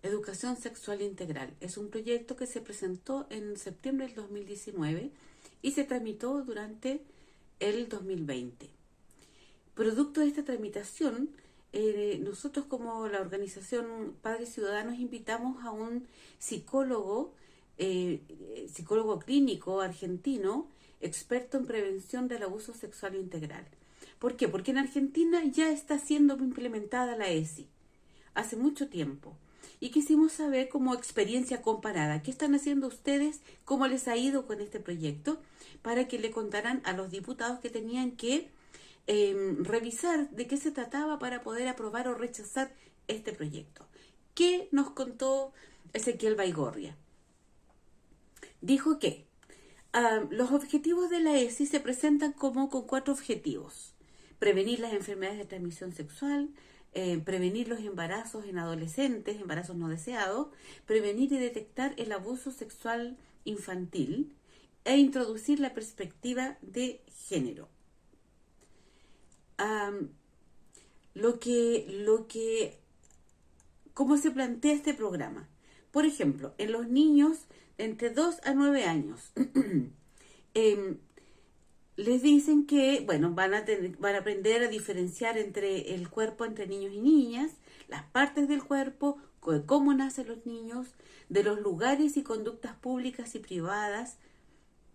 Educación Sexual Integral. Es un proyecto que se presentó en septiembre del 2019 y se tramitó durante el 2020. Producto de esta tramitación, nosotros como la organización Padres Ciudadanos invitamos a un psicólogo, psicólogo clínico argentino, experto en prevención del abuso sexual integral. ¿Por qué? Porque en Argentina ya está siendo implementada la ESI hace mucho tiempo. Y quisimos saber como experiencia comparada, ¿qué están haciendo ustedes? ¿Cómo les ha ido con este proyecto? Para que le contaran a los diputados que tenían que revisar de qué se trataba para poder aprobar o rechazar este proyecto. ¿Qué nos contó Ezequiel Baigorria? Dijo que los objetivos de la ESI se presentan como con 4 objetivos: prevenir las enfermedades de transmisión sexual, prevenir los embarazos en adolescentes, embarazos no deseados, prevenir y detectar el abuso sexual infantil e introducir la perspectiva de género. ¿Cómo se plantea este programa? Por ejemplo, en los niños de entre 2 a 9 años, les dicen que, bueno, van a aprender a diferenciar entre el cuerpo entre niños y niñas, las partes del cuerpo, cómo nacen los niños, de los lugares y conductas públicas y privadas,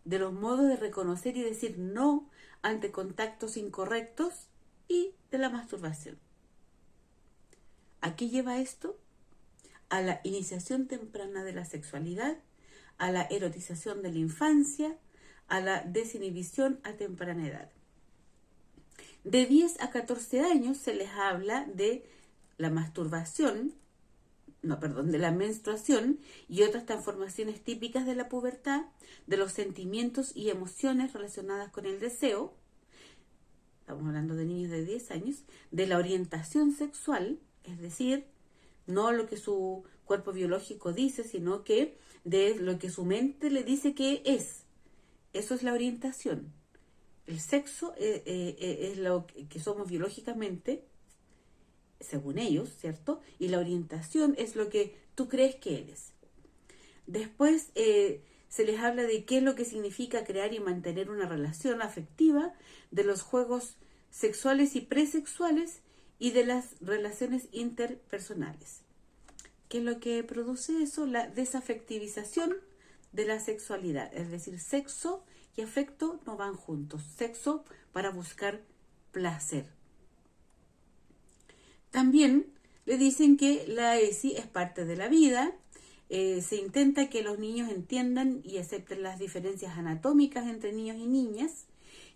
de los modos de reconocer y decir no ante contactos incorrectos y de la masturbación. ¿A qué lleva esto? A la iniciación temprana de la sexualidad, a la erotización de la infancia, a la desinhibición a temprana edad. De 10 a 14 años se les habla de la de la menstruación y otras transformaciones típicas de la pubertad, de los sentimientos y emociones relacionadas con el deseo. Estamos hablando de niños de 10 años, de la orientación sexual, es decir, no lo que su cuerpo biológico dice, sino que de lo que su mente le dice que es. Eso es la orientación. El sexo es lo que somos biológicamente, según ellos, ¿cierto? Y la orientación es lo que tú crees que eres. Después se les habla de qué es lo que significa crear y mantener una relación afectiva, de los juegos sexuales y presexuales y de las relaciones interpersonales. ¿Qué es lo que produce eso? La desafectivización de la sexualidad, es decir, sexo y afecto no van juntos. Sexo para buscar placer. También le dicen que la ESI es parte de la vida. Se intenta que los niños entiendan y acepten las diferencias anatómicas entre niños y niñas,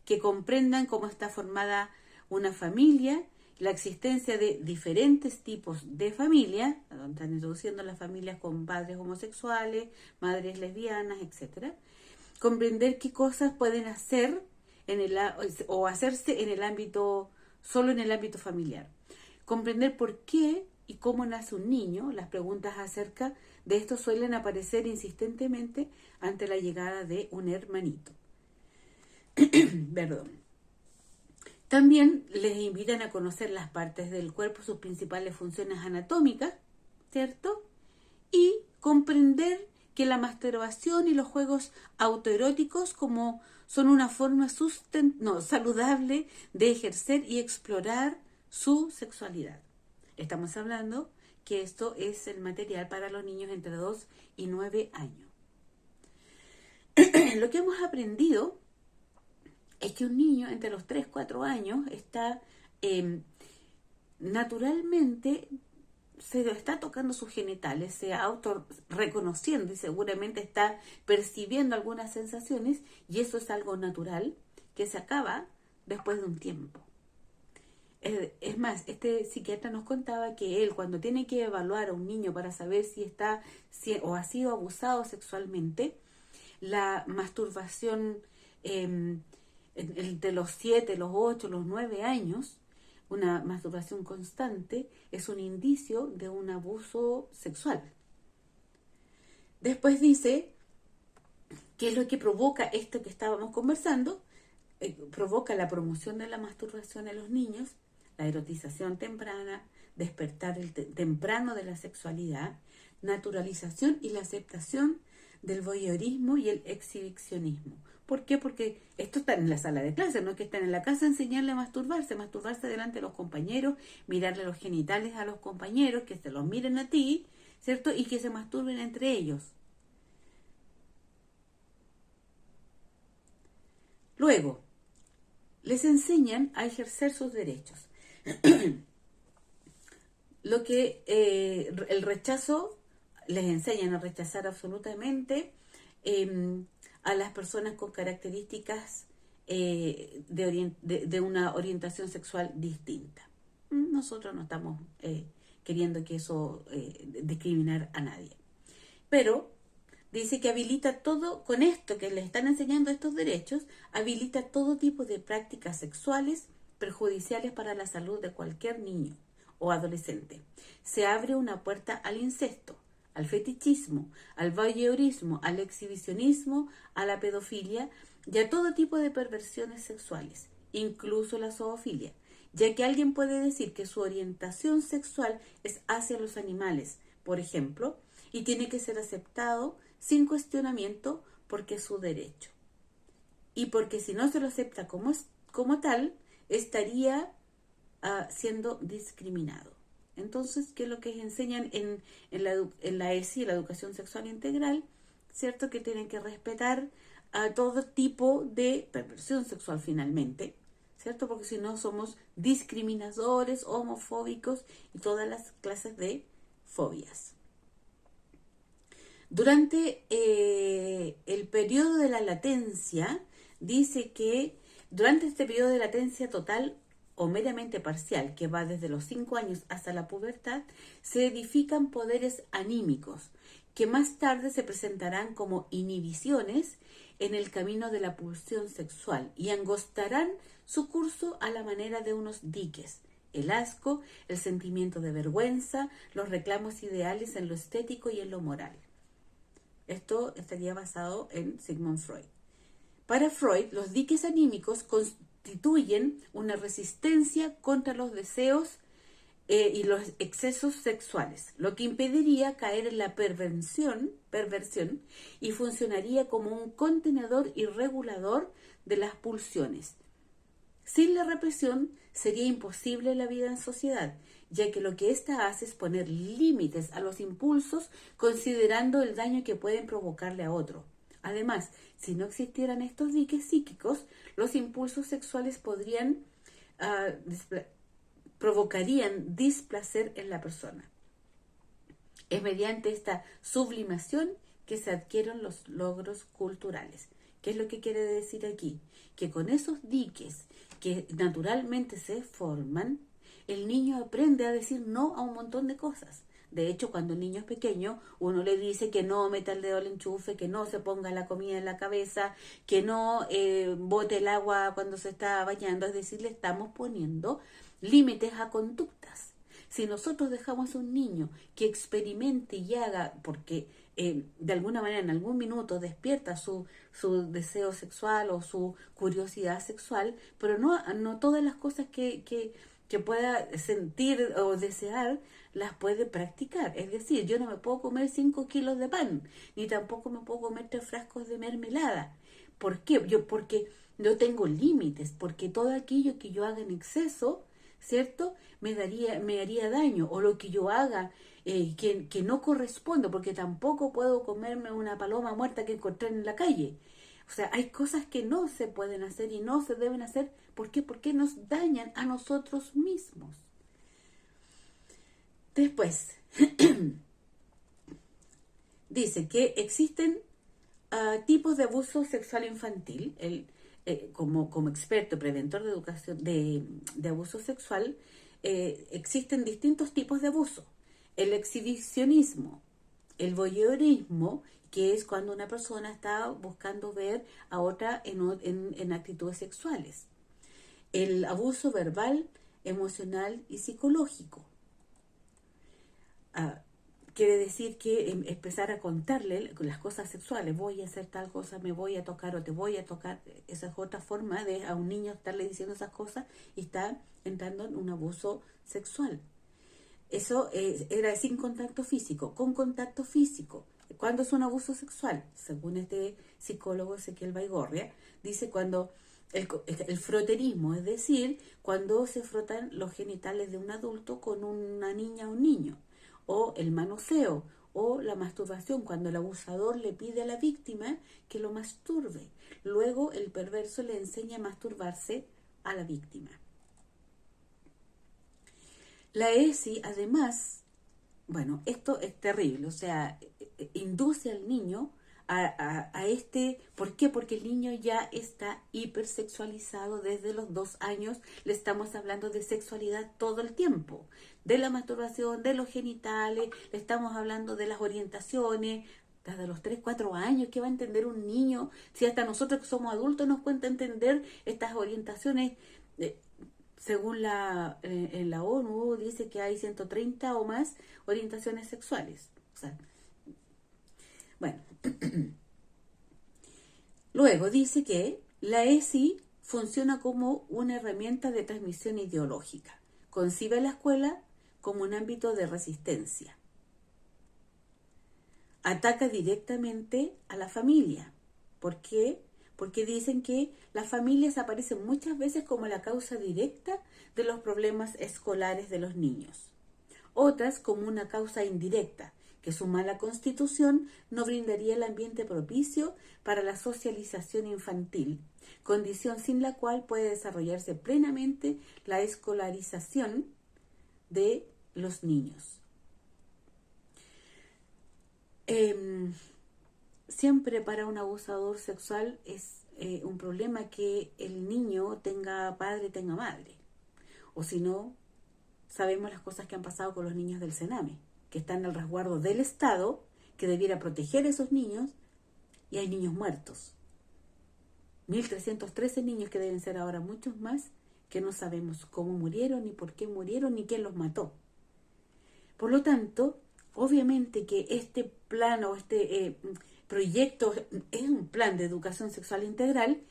que comprendan cómo está formada una familia, la existencia de diferentes tipos de familia, donde están introduciendo las familias con padres homosexuales, madres lesbianas, etc. Comprender qué cosas pueden hacer o hacerse en el ámbito, solo en el ámbito familiar. Comprender por qué y cómo nace un niño. Las preguntas acerca de esto suelen aparecer insistentemente ante la llegada de un hermanito. Perdón. También les invitan a conocer las partes del cuerpo, sus principales funciones anatómicas, ¿cierto? Y comprender que la masturbación y los juegos autoeróticos como son una forma saludable de ejercer y explorar su sexualidad. Estamos hablando que esto es el material para los niños entre 2 y 9 años. Lo que hemos aprendido es que un niño entre los 3 y 4 años está naturalmente se está tocando sus genitales, se autorreconociendo y seguramente está percibiendo algunas sensaciones, y eso es algo natural que se acaba después de un tiempo. Es más, este psiquiatra nos contaba que él, cuando tiene que evaluar a un niño para saber si ha sido abusado sexualmente, la masturbación entre los 7, los 8, los 9 años, una masturbación constante, es un indicio de un abuso sexual. Después dice que es lo que provoca esto que estábamos conversando, provoca la promoción de la masturbación en los niños la erotización temprana, despertar temprano de la sexualidad, naturalización y la aceptación del voyeurismo y el exhibicionismo. ¿Por qué? Porque esto está en la sala de clase, no es que están en la casa enseñarle a masturbarse delante de los compañeros, mirarle los genitales a los compañeros, que se los miren a ti, ¿cierto? Y que se masturben entre ellos. Luego, les enseñan a ejercer sus derechos. Lo que el rechazo, les enseñan a rechazar absolutamente a las personas con características de una orientación sexual distinta. Nosotros no estamos queriendo que eso discriminar a nadie. Pero dice que habilita todo, con esto que les están enseñando estos derechos, habilita todo tipo de prácticas sexuales perjudiciales para la salud de cualquier niño o adolescente. Se abre una puerta al incesto, al fetichismo, al voyeurismo, al exhibicionismo, a la pedofilia y a todo tipo de perversiones sexuales, incluso la zoofilia, ya que alguien puede decir que su orientación sexual es hacia los animales, por ejemplo, y tiene que ser aceptado sin cuestionamiento porque es su derecho. Y porque si no se lo acepta como tal, estaría siendo discriminado. Entonces, ¿qué es lo que enseñan en la ESI, la educación sexual integral? ¿Cierto? Que tienen que respetar a todo tipo de perversión sexual finalmente, ¿cierto? Porque si no somos discriminadores, homofóbicos y todas las clases de fobias. Durante el periodo de la latencia, dice que durante este periodo de latencia total o meramente parcial, que va desde los 5 años hasta la pubertad, se edifican poderes anímicos, que más tarde se presentarán como inhibiciones en el camino de la pulsión sexual y angostarán su curso a la manera de unos diques. El asco, el sentimiento de vergüenza, los reclamos ideales en lo estético y en lo moral. Esto estaría basado en Sigmund Freud. Para Freud, los diques anímicos constituyen una resistencia contra los deseos y los excesos sexuales, lo que impediría caer en la perversión y funcionaría como un contenedor y regulador de las pulsiones. Sin la represión sería imposible la vida en sociedad, ya que lo que ésta hace es poner límites a los impulsos considerando el daño que pueden provocarle a otro. Además, si no existieran estos diques psíquicos, los impulsos sexuales provocarían displacer en la persona. Es mediante esta sublimación que se adquieren los logros culturales. ¿Qué es lo que quiere decir aquí? Que con esos diques que naturalmente se forman, el niño aprende a decir no a un montón de cosas. De hecho, cuando el niño es pequeño, uno le dice que no meta el dedo al enchufe, que no se ponga la comida en la cabeza, que no bote el agua cuando se está bañando. Es decir, le estamos poniendo límites a conductas. Si nosotros dejamos a un niño que experimente y haga, porque de alguna manera en algún minuto despierta su deseo sexual o su curiosidad sexual, pero no todas las cosas que pueda sentir o desear las puede practicar. Es decir, yo no me puedo comer 5 kilos de pan, ni tampoco me puedo comer 3 frascos de mermelada. ¿Por qué? Porque no tengo límites, porque todo aquello que yo haga en exceso, ¿cierto? Me haría daño, o lo que yo haga que no corresponde, porque tampoco puedo comerme una paloma muerta que encontré en la calle. O sea, hay cosas que no se pueden hacer y no se deben hacer. ¿Por qué? Porque nos dañan a nosotros mismos. Después, dice que existen tipos de abuso sexual infantil. Como experto preventor de educación de abuso sexual, existen distintos tipos de abuso. El exhibicionismo, el voyeurismo, que es cuando una persona está buscando ver a otra en actitudes sexuales. El abuso verbal, emocional y psicológico. quiere decir que empezar a contarle las cosas sexuales, voy a hacer tal cosa, me voy a tocar o te voy a tocar. Esa es otra forma de a un niño estarle diciendo esas cosas y está entrando en un abuso sexual. Eso era sin contacto físico. Con contacto físico, ¿cuándo es un abuso sexual? Según este psicólogo Ezequiel Baigorria, dice cuando el froterismo, es decir, cuando se frotan los genitales de un adulto con una niña o un niño, o el manoseo, o la masturbación, cuando el abusador le pide a la víctima que lo masturbe. Luego el perverso le enseña a masturbarse a la víctima. La ESI, además, bueno, esto es terrible, o sea, induce al niño a este, ¿por qué? Porque el niño ya está hipersexualizado desde los 2 años, le estamos hablando de sexualidad todo el tiempo, de la masturbación, de los genitales, le estamos hablando de las orientaciones, desde los 3, 4 años, ¿qué va a entender un niño? Si hasta nosotros que somos adultos nos cuesta entender estas orientaciones. Según en la ONU dice que hay 130 o más orientaciones sexuales. O sea, bueno, luego dice que la ESI funciona como una herramienta de transmisión ideológica. Concibe a la escuela como un ámbito de resistencia. Ataca directamente a la familia. ¿Por qué? Porque dicen que las familias aparecen muchas veces como la causa directa de los problemas escolares de los niños. Otras como una causa indirecta, que su mala constitución no brindaría el ambiente propicio para la socialización infantil, condición sin la cual puede desarrollarse plenamente la escolarización de los niños. Siempre para un abusador sexual es un problema que el niño tenga padre, tenga madre. O si no, sabemos las cosas que han pasado con los niños del Sename, que están al resguardo del Estado, que debiera proteger a esos niños, y hay niños muertos. 1.313 niños que deben ser ahora muchos más, que no sabemos cómo murieron, ni por qué murieron, ni quién los mató. Por lo tanto, obviamente que este plan o este proyecto es un plan de educación sexual integral,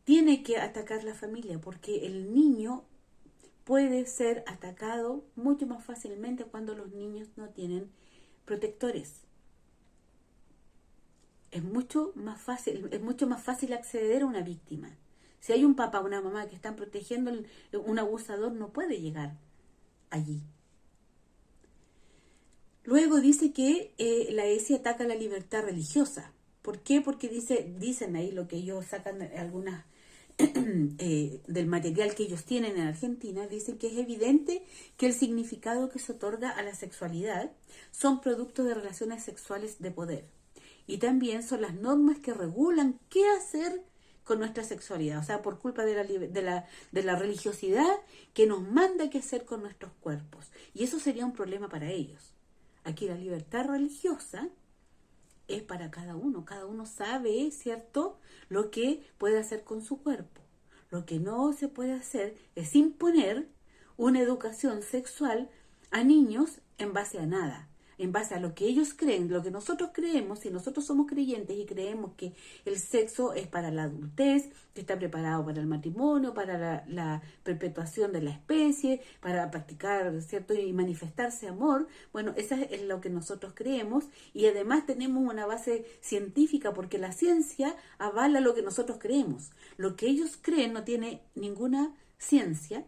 tiene que atacar la familia, porque el niño puede ser atacado mucho más fácilmente cuando los niños no tienen protectores. Es mucho más fácil acceder a una víctima. Si hay un papá o una mamá que están protegiendo, un abusador no puede llegar allí. Luego dice que la ESI ataca la libertad religiosa. ¿Por qué? Porque dicen ahí lo que ellos sacan algunas del material que ellos tienen en Argentina, dicen que es evidente que el significado que se otorga a la sexualidad son producto de relaciones sexuales de poder. Y también son las normas que regulan qué hacer con nuestra sexualidad, o sea, por culpa de la religiosidad que nos manda qué hacer con nuestros cuerpos. Y eso sería un problema para ellos. Aquí la libertad religiosa es para cada uno sabe, ¿cierto?, lo que puede hacer con su cuerpo. Lo que no se puede hacer es imponer una educación sexual a niños en base a nada, en base a lo que ellos creen, lo que nosotros creemos. Si nosotros somos creyentes y creemos que el sexo es para la adultez, que está preparado para el matrimonio, para la perpetuación de la especie, para practicar, ¿cierto?, y manifestarse amor, bueno, eso es lo que nosotros creemos, y además tenemos una base científica, porque la ciencia avala lo que nosotros creemos. Lo que ellos creen no tiene ninguna ciencia,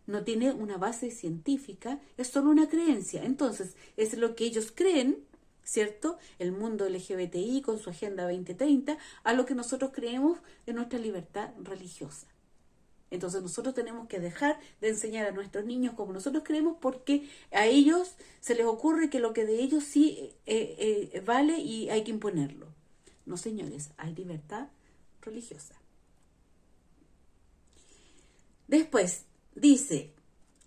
no tiene una base científica, es solo una creencia. Entonces, es lo que ellos creen, ¿cierto? El mundo LGBTI con su Agenda 2030, a lo que nosotros creemos en nuestra libertad religiosa. Entonces, nosotros tenemos que dejar de enseñar a nuestros niños como nosotros creemos, porque a ellos se les ocurre que lo que de ellos sí vale y hay que imponerlo. No, señores, hay libertad religiosa. Después, dice,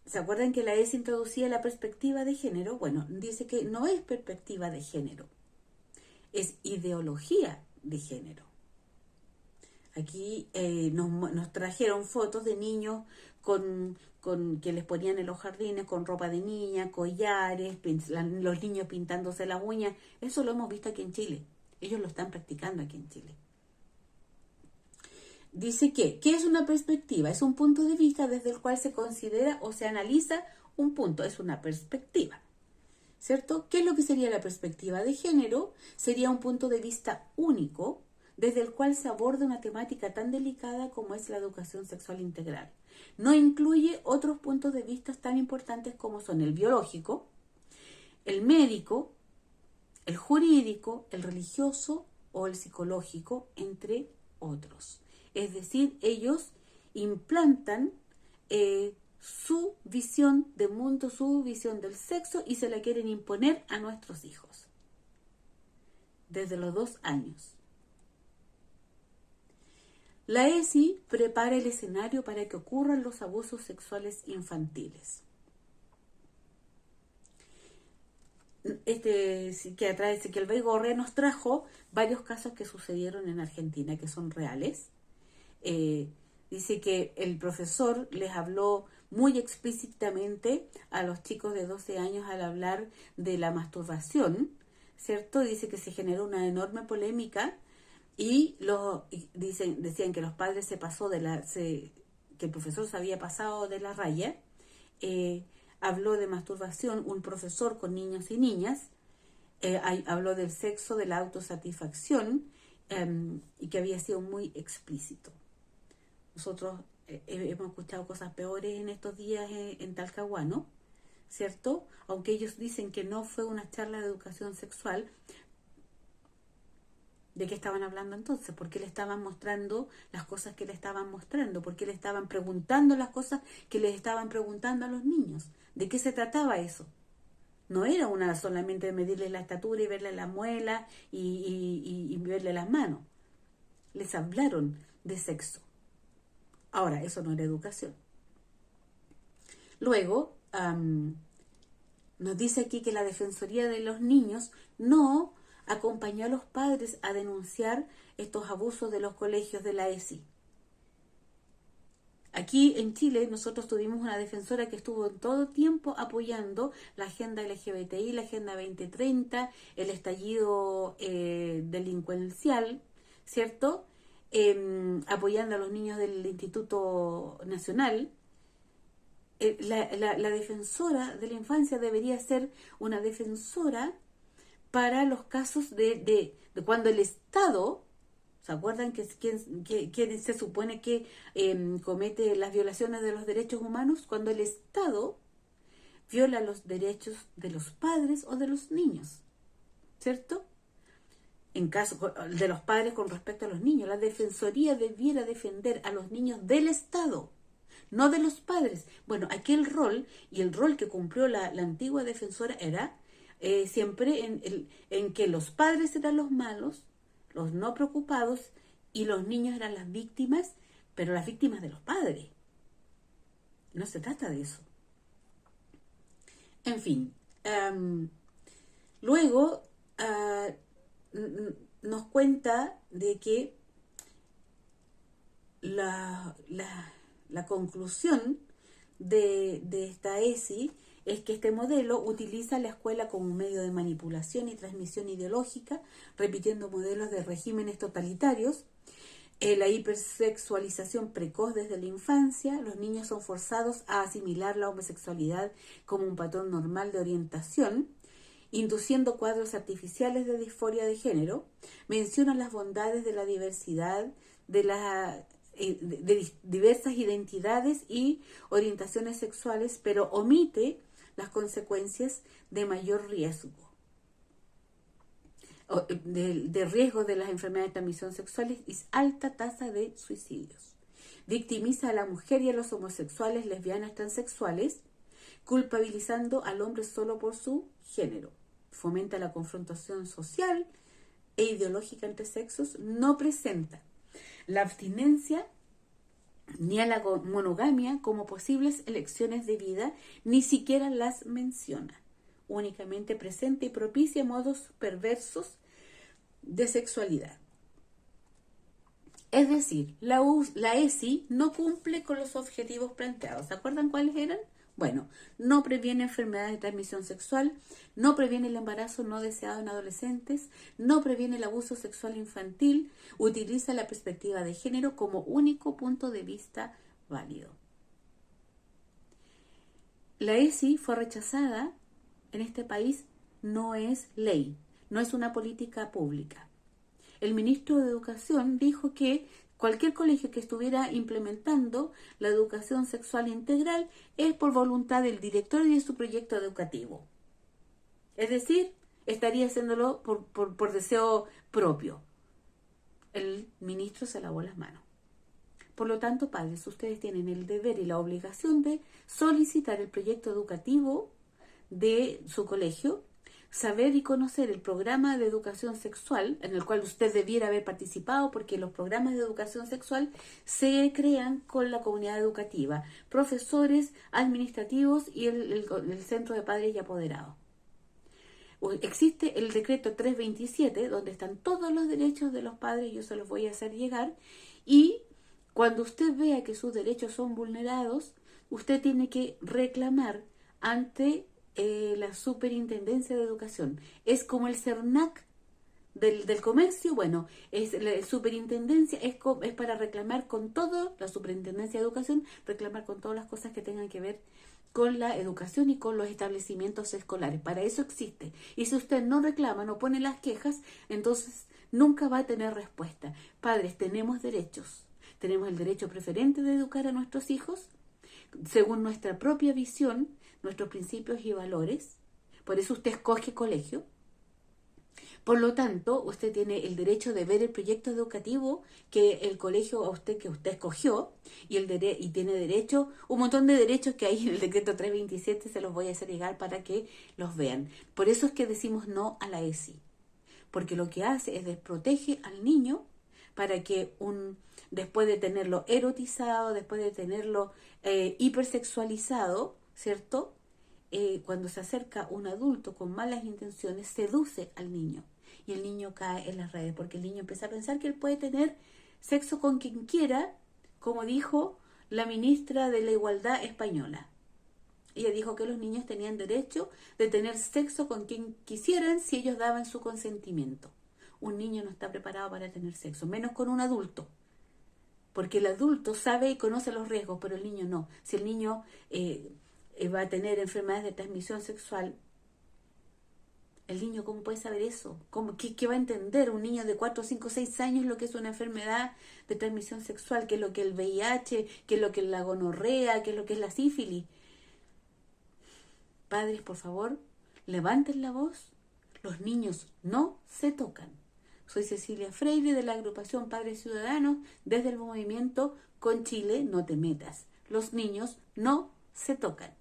¿se acuerdan que la ESI introducía la perspectiva de género? Bueno, dice que no es perspectiva de género, es ideología de género. Aquí nos trajeron fotos de niños con que les ponían en los jardines con ropa de niña, collares, los niños pintándose las uñas. Eso lo hemos visto aquí en Chile. Ellos lo están practicando aquí en Chile. Dice que, ¿qué es una perspectiva? Es un punto de vista desde el cual se considera o se analiza un punto. Es una perspectiva, ¿cierto? ¿Qué es lo que sería la perspectiva de género? Sería un punto de vista único desde el cual se aborda una temática tan delicada como es la educación sexual integral. No incluye otros puntos de vista tan importantes como son el biológico, el médico, el jurídico, el religioso o el psicológico, entre otros. Es decir, ellos implantan su visión de mundo, su visión del sexo y se la quieren imponer a nuestros hijos desde los 2 años. La ESI prepara el escenario para que ocurran los abusos sexuales infantiles. Ezequiel Baigorria nos trajo varios casos que sucedieron en Argentina, que son reales. Dice que el profesor les habló muy explícitamente a los chicos de 12 años al hablar de la masturbación, ¿cierto? Dice que se generó una enorme polémica y decían que los padres que el profesor se había pasado de la raya. Habló de masturbación un profesor con niños y niñas, habló del sexo, de la autosatisfacción, y que había sido muy explícito. Nosotros hemos escuchado cosas peores en estos días en Talcahuano, ¿cierto? Aunque ellos dicen que no fue una charla de educación sexual. ¿De qué estaban hablando entonces? ¿Por qué le estaban mostrando las cosas que le estaban mostrando? ¿Por qué le estaban preguntando las cosas que les estaban preguntando a los niños? ¿De qué se trataba eso? No era solamente medirle la estatura y verle la muela y verle las manos. Les hablaron de sexo. Ahora, eso no era educación. Luego, nos dice aquí que la Defensoría de los Niños no acompañó a los padres a denunciar estos abusos de los colegios de la ESI. Aquí en Chile nosotros tuvimos una defensora que estuvo en todo tiempo apoyando la agenda LGBTI, la agenda 2030, el estallido delincuencial, ¿cierto? Apoyando a los niños del Instituto Nacional. La defensora de la infancia debería ser una defensora para los casos de cuando el Estado, ¿se acuerdan que quién se supone que comete las violaciones de los derechos humanos? Cuando el Estado viola los derechos de los padres o de los niños, ¿cierto? En caso de los padres con respecto a los niños, la Defensoría debiera defender a los niños del Estado, no de los padres. Bueno, aquí el rol que cumplió la antigua defensora era siempre en que los padres eran los malos, los no preocupados, y los niños eran las víctimas, pero las víctimas de los padres. No se trata de eso. En fin, luego nos cuenta de que la conclusión de esta ESI es que este modelo utiliza la escuela como un medio de manipulación y transmisión ideológica, repitiendo modelos de regímenes totalitarios, la hipersexualización precoz desde la infancia. Los niños son forzados a asimilar la homosexualidad como un patrón normal de orientación, induciendo cuadros artificiales de disforia de género. Menciona las bondades de la diversidad, de diversas identidades y orientaciones sexuales, pero omite las consecuencias de mayor riesgo, de riesgo de las enfermedades de transmisión sexual y alta tasa de suicidios. Victimiza a la mujer y a los homosexuales, lesbianas, transexuales, culpabilizando al hombre solo por su género. Fomenta la confrontación social e ideológica entre sexos. No presenta la abstinencia ni a la monogamia como posibles elecciones de vida, ni siquiera las menciona. Únicamente presenta y propicia modos perversos de sexualidad. Es decir, la ESI no cumple con los objetivos planteados. ¿Se acuerdan cuáles eran? Bueno, no previene enfermedades de transmisión sexual, no previene el embarazo no deseado en adolescentes, no previene el abuso sexual infantil, utiliza la perspectiva de género como único punto de vista válido. La ESI fue rechazada en este país, no es ley, no es una política pública. El ministro de Educación dijo que cualquier colegio que estuviera implementando la educación sexual integral es por voluntad del director y de su proyecto educativo. Es decir, estaría haciéndolo por deseo propio. El ministro se lavó las manos. Por lo tanto, padres, ustedes tienen el deber y la obligación de solicitar el proyecto educativo de su colegio, saber y conocer el programa de educación sexual en el cual usted debiera haber participado, porque los programas de educación sexual se crean con la comunidad educativa, profesores, administrativos y el centro de padres y apoderados. Existe el decreto 327 donde están todos los derechos de los padres, yo se los voy a hacer llegar, y cuando usted vea que sus derechos son vulnerados, usted tiene que reclamar ante la Superintendencia de Educación. Es como el CERNAC del comercio. Bueno, la superintendencia es para reclamar con todo, la Superintendencia de Educación, reclamar con todas las cosas que tengan que ver con la educación y con los establecimientos escolares. Para eso existe. Y si usted no reclama, no pone las quejas, entonces nunca va a tener respuesta. Padres, tenemos derechos. Tenemos el derecho preferente de educar a nuestros hijos según nuestra propia visión, nuestros principios y valores. Por eso usted escoge colegio. Por lo tanto, usted tiene el derecho de ver el proyecto educativo que el colegio que usted escogió, y tiene derecho, un montón de derechos que hay en el decreto 327, se los voy a hacer llegar para que los vean. Por eso es que decimos no a la ESI, porque lo que hace es desprotege al niño para que después de tenerlo erotizado, después de tenerlo hipersexualizado, ¿cierto? Cuando se acerca un adulto con malas intenciones, seduce al niño y el niño cae en las redes, porque el niño empieza a pensar que él puede tener sexo con quien quiera, como dijo la ministra de la Igualdad española. Ella dijo que los niños tenían derecho de tener sexo con quien quisieran si ellos daban su consentimiento. Un niño no está preparado para tener sexo, menos con un adulto. Porque el adulto sabe y conoce los riesgos, pero el niño no. Si el niño va a tener enfermedades de transmisión sexual, el niño, ¿cómo puede saber eso? ¿Qué va a entender un niño de 4, 5, 6 años lo que es una enfermedad de transmisión sexual? ¿Qué es lo que es el VIH? ¿Qué es lo que es la gonorrea? ¿Qué es lo que es la sífilis? Padres, por favor, levanten la voz. Los niños no se tocan. Soy Cecilia Freire de la agrupación Padres Ciudadanos desde el movimiento Con Chile No Te Metas. Los niños no se tocan.